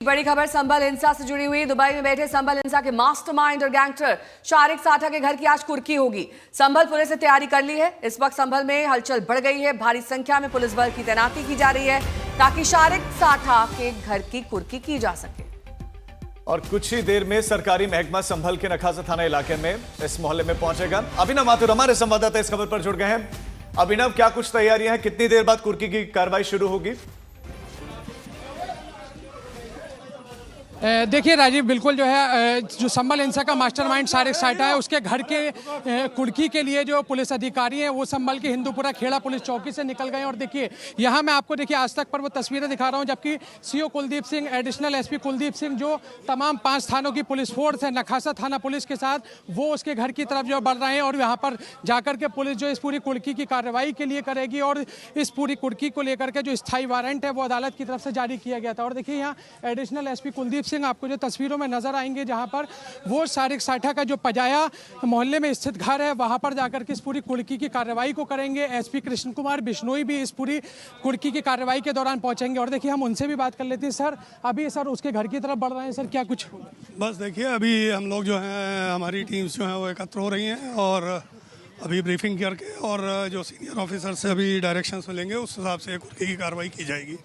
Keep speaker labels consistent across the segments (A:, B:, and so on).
A: बड़ी खबर संभल हिंसा से जुड़ी हुई। दुबई में बैठे संभल हिंसा के मास्टरमाइंड और गैंगस्टर शारिक साठा के घर की आज कुर्की होगी। संभल पुलिस ने तैयारी कर ली है। इस वक्त संभल में हलचल बढ़ गई है। भारी संख्या में पुलिस बल की तैनाती की जा रही है ताकि शारिक साठा के घर की कुर्की की जा सके।
B: और कुछ ही देर में सरकारी महकमा संभल के नखासा थाना इलाके में इस मोहल्ले में पहुंचेगा। अभिनव माथुर हमारे संवाददाता इस खबर पर जुड़ गए हैं। अभिनव, क्या कुछ तैयारियां हैं? कितनी देर बाद कुर्की की कार्रवाई शुरू होगी?
C: देखिए राजीव, बिल्कुल जो है जो संभल हिंसा का मास्टरमाइंड शारिक साठा है, उसके घर के कुर्की के लिए जो पुलिस अधिकारी हैं वो संभल के हिंदूपुरा खेड़ा पुलिस चौकी से निकल गए। और देखिए यहाँ मैं आपको देखिए आज तक पर वो तस्वीरें दिखा रहा हूँ, जबकि CO Kuldeep Singh, additional SP Kuldeep Singh, जो तमाम 5 थानों की पुलिस फोर्स है नखासा थाना पुलिस के साथ, वो उसके घर की तरफ जो बढ़ रहे हैं। और यहाँ पर जाकर के पुलिस जो इस पूरी कुर्की की कार्रवाई के लिए करेगी और इस पूरी कुर्की को लेकर के जो स्थायी वारंट है वो अदालत की तरफ से जारी किया गया था। और देखिए यहाँ एडिशनल एसपी कुलदीप सिंह आपको जो तस्वीरों में नजर आएंगे, जहां पर वो शारिक साठा का जो पजाया मोहल्ले में स्थित घर है वहां पर जाकर के इस पूरी कुर्की की कार्रवाई को करेंगे। एसपी कृष्ण कुमार बिश्नोई भी इस पूरी कुर्की की कार्रवाई के दौरान पहुंचेंगे। और देखिए हम उनसे भी बात कर लेते हैं। सर, अभी सर उसके घर की तरफ बढ़ रहे हैं, सर क्या कुछ?
D: बस देखिए, अभी हम लोग जो हैं, हमारी टीम्स जो हैं वो एकत्र हो रही हैं और अभी ब्रीफिंग करके और जो सीनियर ऑफिसर से अभी डायरेक्शंस मिलेंगे उस हिसाब से कुर्की की कार्रवाई की जाएगी।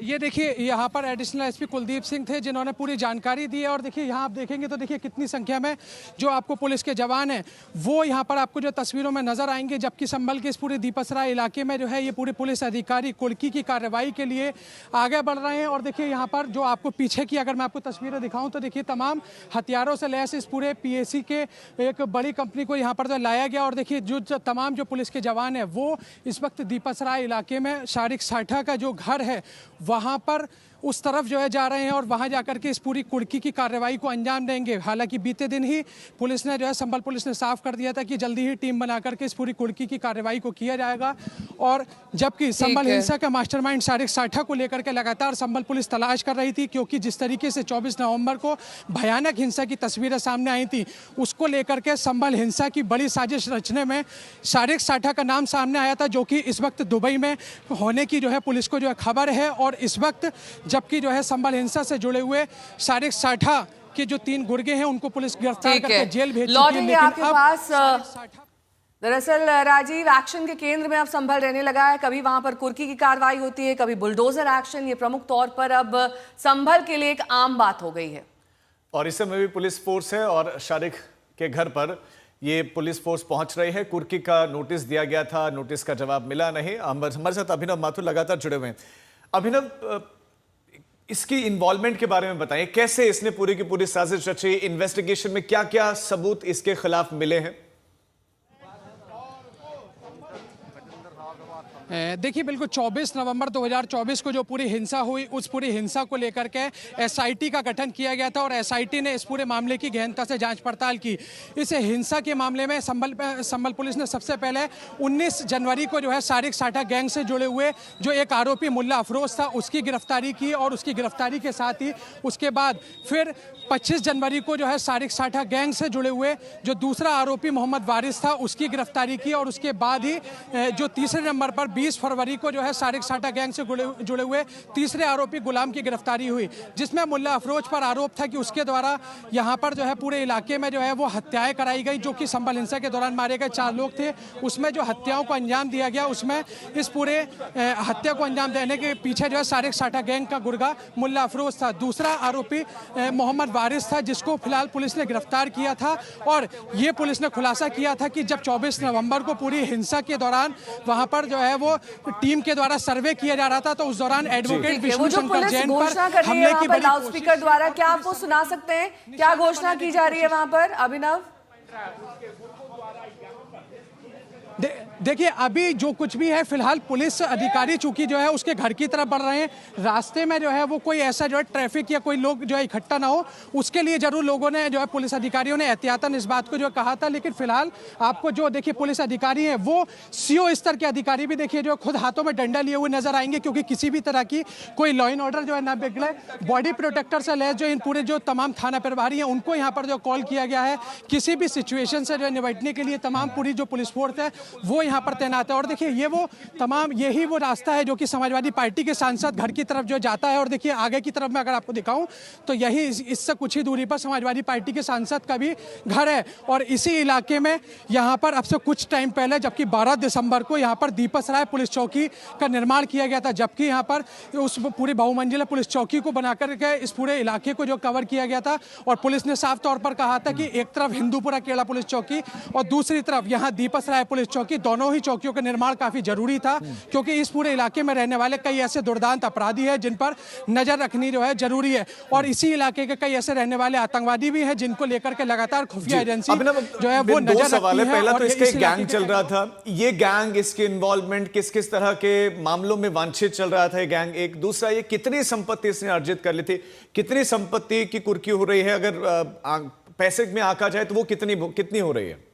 C: ये देखिए यहाँ पर एडिशनल एसपी कुलदीप सिंह थे जिन्होंने पूरी जानकारी दी है। और देखिए यहाँ आप देखेंगे तो देखिए कितनी संख्या में जो आपको पुलिस के जवान हैं वो यहाँ पर आपको जो तस्वीरों में नजर आएंगे, जबकि संभल के इस पूरे दीपसरा इलाके में जो है ये पूरे पुलिस अधिकारी कुर्की की कार्रवाई के लिए आगे बढ़ रहे हैं। और देखिए यहाँ पर जो आपको पीछे की अगर मैं आपको तस्वीरें दिखाऊँ तो देखिए तमाम हथियारों से लैस इस पूरे PAC के एक बड़ी कंपनी को यहाँ पर जो लाया गया। और देखिए जो तमाम जो पुलिस के जवान हैं वो इस वक्त दीपसरा इलाके में शारिक साठा का जो घर है वहां पर उस तरफ जो है जा रहे हैं और वहां जाकर के इस पूरी कुर्की की कार्रवाई को अंजाम देंगे। हालांकि बीते दिन ही पुलिस ने जो है संभल पुलिस ने साफ कर दिया था कि जल्दी ही टीम बना करके इस पूरी कुर्की की कार्रवाई को किया जाएगा। और जबकि संभल हिंसा का मास्टरमाइंड शारिक साठा को लेकर के लगातार संभल पुलिस तलाश कर रही थी, क्योंकि जिस तरीके से 24 नवंबर को भयानक हिंसा की तस्वीरें सामने आई थी उसको लेकर के संभल हिंसा की बड़ी साजिश रचने में शारिक साठा का नाम सामने आया था, जो कि इस वक्त दुबई में होने की जो है पुलिस को जो है खबर है। और इस वक्त जबकि जो है संभल हिंसा से जुड़े हुए शारिक साठा के जो 3 गुर्गे हैं उनको पुलिस गिरफ्तार करके जेल भेज चुकी है। लेकिन
A: आपके पास दरअसल राजीव, एक्शन के केंद्र में अब संभल रहने लगा है। कभी वहां पर कुर्की की कार्रवाई होती है, कभी बुलडोजर एक्शन। ये प्रमुख तौर पर अब संभल के लिए एक आम बात हो गई है। और
B: इस समय भी पुलिस फोर्स है और शारिक के घर पर ये पुलिस फोर्स पहुंच रही है। कुर्की का नोटिस दिया गया था, नोटिस का जवाब मिला नहीं। हमारे साथ अभिनव माथुर लगातार जुड़े हुए हैं। अभिनव, इसकी इन्वॉल्वमेंट के बारे में बताइए, कैसे इसने पूरी की पूरी साजिश रची? इन्वेस्टिगेशन में क्या क्या सबूत इसके खिलाफ मिले हैं?
C: देखिए बिल्कुल 24 नवंबर 2024 को जो पूरी हिंसा हुई, उस पूरी हिंसा को लेकर के SIT का गठन किया गया था और SIT ने इस पूरे मामले की गहनता से जांच पड़ताल की। इस हिंसा के मामले में संभल पुलिस ने सबसे पहले 19 जनवरी को जो है शारिक साठा गैंग से जुड़े हुए जो एक आरोपी मुल्ला अफरोज था उसकी गिरफ्तारी की। और उसकी गिरफ्तारी के साथ ही उसके बाद फिर 25 जनवरी को जो है शारिक साठा गैंग से जुड़े हुए जो दूसरा आरोपी मोहम्मद वारिस था उसकी गिरफ्तारी की। और उसके बाद ही जो तीसरे नंबर पर 20 फरवरी को जो है शारिक साठा गैंग से जुड़े हुए तीसरे आरोपी गुलाम की गिरफ्तारी हुई, जिसमें मुल्ला अफरोज पर आरोप था कि उसके द्वारा यहाँ पर जो है पूरे इलाके में जो है वो हत्याएं कराई गई, जो कि संभल हिंसा के दौरान मारे गए 4 लोग थे। उसमें जो हत्याओं को अंजाम दिया गया, उसमें इस पूरे हत्या को अंजाम देने के पीछे जो है शारिक साठा गैंग का गुर्गा मुल्ला अफरोज था। दूसरा आरोपी मोहम्मद वारिस था, जिसको फिलहाल पुलिस ने गिरफ्तार किया था। और ये पुलिस ने खुलासा किया था कि जब 24 नवंबर को पूरी हिंसा के दौरान वहां पर जो है वो टीम के द्वारा सर्वे किया जा रहा था, तो उस दौरान एडवोकेट विष्णु शंकर जैन पर हमले की बड़ी
A: लाउडस्पीकर द्वारा क्या आप वो सुना सकते हैं? क्या घोषणा की जा रही है वहां पर, अभिनव?
C: देखिए अभी जो कुछ भी है फिलहाल पुलिस अधिकारी चूंकि जो है उसके घर की तरफ बढ़ रहे हैं, रास्ते में जो है वो कोई ऐसा जो है ट्रैफिक या कोई लोग जो है इकट्ठा ना हो, उसके लिए जरूर लोगों ने जो है पुलिस अधिकारियों ने एहतियातन इस बात को जो कहा था। लेकिन फिलहाल आपको जो देखिए पुलिस अधिकारी हैं वो CO स्तर के अधिकारी भी देखिए जो खुद हाथों में डंडा लिए हुए नजर आएंगे, क्योंकि किसी भी तरह की कोई लॉ एंड ऑर्डर जो है ना बिगड़े। बॉडी प्रोटेक्टर से लैस जो इन पूरे जो तमाम थाना प्रभारी हैं उनको यहाँ पर जो कॉल किया गया है, किसी भी सिचुएशन से जो निपटने के लिए तमाम पूरी जो पुलिस फोर्स है वो यहाँ पर तैनात है। और देखिए ये वो तमाम यही वो रास्ता है जो कि समाजवादी पार्टी के सांसद घर की तरफ जो जाता है। और देखिए आगे की तरफ मैं अगर आपको दिखाऊं तो यही इससे कुछ ही दूरी पर समाजवादी पार्टी के सांसद का भी घर है। और इसी इलाके में यहाँ पर अब से कुछ टाइम पहले जबकि 12 दिसंबर को यहाँ पर दीपसराय पुलिस चौकी का निर्माण किया गया था, जबकि यहाँ पर उस पूरी बहुमंजिला पुलिस चौकी को बनाकर के इस पूरे इलाके को जो कवर किया गया था। और पुलिस ने साफ तौर पर कहा था कि एक तरफ हिंदूपुरा केला पुलिस चौकी और दूसरी तरफ यहाँ दीपसराय पुलिस चौकी, दोनों ही चौकियों का निर्माण काफी जरूरी था, क्योंकि इस पूरे इलाके में रहने वाले कई ऐसे दुर्दांत अपराधी हैं जिन पर नजर रखनी जो है जरूरी है। और इसी इलाके के कई ऐसे रहने वाले आतंकवादी भी हैं जिनको लेकर के लगातार खुफिया एजेंसी जो है वो नजर रखती है।
B: पहला तो इसका गैंग चल रहा था, ये गैंग, इसके इन्वॉल्वमेंट किस किस तरह के मामलों में वांछित चल रहा था ये गैंग, एक दूसरा ये कितनी संपत्ति इसने अर्जित कर ली थी, कितनी संपत्ति की कुर्की हो रही है, अगर पैसे में आंका जाए तो वो कितनी हो रही है?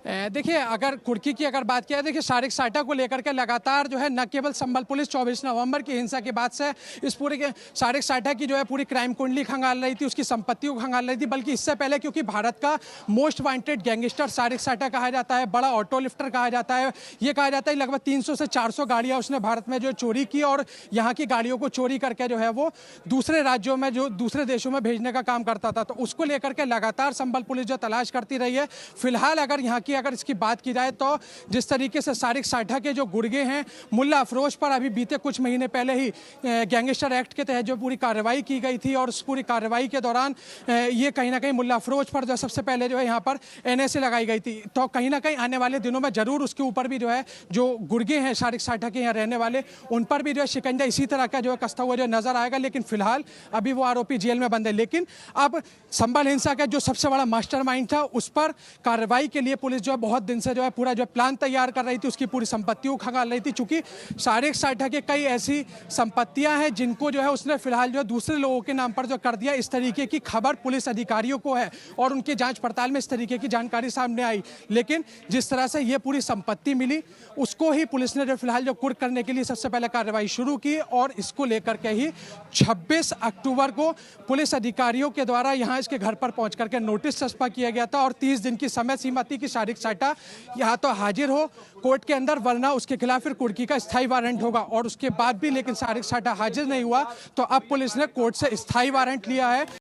C: देखिए अगर कुर्की की अगर बात किया, देखिए शारिक साठा को लेकर के लगातार जो है न केवल संभल पुलिस 24 नवंबर की हिंसा के बाद से इस पूरे के शारिक साठा की जो है पूरी क्राइम कुंडली खंगाल रही थी, उसकी संपत्तियों को खंगाल रही थी, बल्कि इससे पहले क्योंकि भारत का मोस्ट वांटेड गैंगस्टर शारिक साठा कहा जाता है, बड़ा ऑटो लिफ्टर कहा जाता है। ये कहा जाता है लगभग 300 से 400 गाड़ियाँ उसने भारत में जो चोरी की और यहाँ की गाड़ियों को चोरी करके जो है वो दूसरे राज्यों में जो दूसरे देशों में भेजने का काम करता था। तो उसको लेकर के लगातार संभल पुलिस जो तलाश करती रही है। फिलहाल अगर इसकी बात की जाए तो जिस तरीके से शारिक साठा के जो गुर्गे हैं मुल्ला अफरोज पर अभी बीते कुछ महीने पहले ही गैंगस्टर एक्ट के तहत जो पूरी कार्रवाई की गई थी, और उस पूरी कार्रवाई के दौरान ये कहीं ना कहीं मुल्ला अफरोज पर जो सबसे पहले जो है यहाँ पर NSA लगाई गई थी। तो कहीं ना कहीं आने वाले दिनों में जरूर उसके ऊपर भी जो है जो गुर्गे हैं शारिक साठा के यहाँ रहने वाले, उन पर भी जो है शिकंजा इसी तरह का जो है कसता हुआ जो नजर आएगा। लेकिन फिलहाल अभी वो आरोपी जेल में बंद है। लेकिन अब संभल हिंसा का जो सबसे बड़ा मास्टरमाइंड था उस पर कार्रवाई के लिए पुलिस जो है बहुत दिन से जो है पूरा जो प्लान तैयार कर रही थी, उसकी पूरी संपत्तियों को खंगाल रही थी। चूंकि शारिक साठा के कई ऐसी संपत्तियां हैं जिनको जो है उसने फिलहाल जो है दूसरे लोगों के नाम पर जो कर दिया, इस तरीके की खबर पुलिस अधिकारियों को है और उनकी जांच पड़ताल में इस तरीके की जानकारी सामने आई। लेकिन जिस तरह से ये पूरी संपत्ति मिली उसको ही पुलिस ने जो फिलहाल जो कुर्क करने के लिए सबसे पहले कार्रवाई शुरू की, और इसको लेकर के ही 26 अक्टूबर को पुलिस अधिकारियों के द्वारा यहाँ इसके घर पर पहुंच करके नोटिस चस्पा किया गया था। और 30 दिन की समय सीमा थी कि शारिक साठा यहाँ तो हाजिर हो कोर्ट के अंदर, वरना उसके खिलाफ फिर कुर्की का स्थायी वारंट होगा। और उसके बाद भी लेकिन शारिक साठा हाजिर नहीं हुआ, तो अब पुलिस ने कोर्ट से स्थायी वारंट लिया है।